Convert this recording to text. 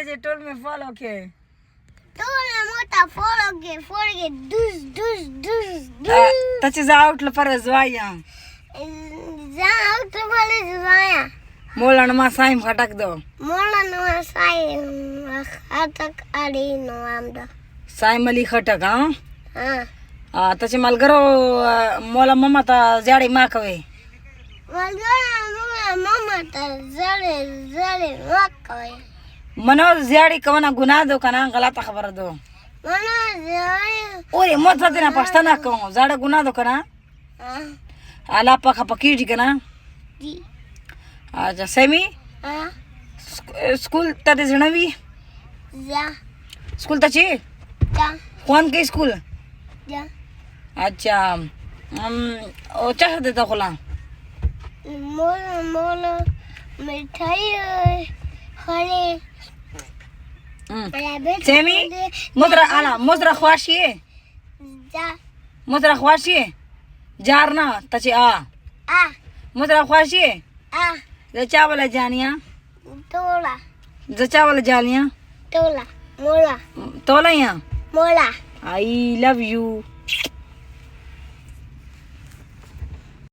जे toll में follow के toll में मोटा फोड़ के दुस तचे जाउटलं परत वाया जा आउट वाले जाया मोलाण मा साईम खटक दो मोला नो साई खटक आडी नो आमदा साई मली खटक हां तचे मला गरो मोला मम्मा ता जाडी माकवे मम्मा ता जड़े माकवे मनो जाडी कवना गुना दो कना गलत खबर दो मनो जाडी ओरे मोथा देना पछता ना को जाडा गुना दो कना हां आला पखा पकीटी कना जी अच्छा सेमी हां स्कूल तते जणवी जा स्कूल तचे जा कौन के स्कूल जा अच्छा ओ चाह देता खोला मोला मिठाई खाने सेमी मुद्रा ख्वाशिए जा मुद्रा ख्वाशिए जारना तचे आ मुद्रा ख्वाशिए जचा वाला जानिया तोला जचा वाला जानिया तोला मोला तोला यहाँ मोला आई लव यू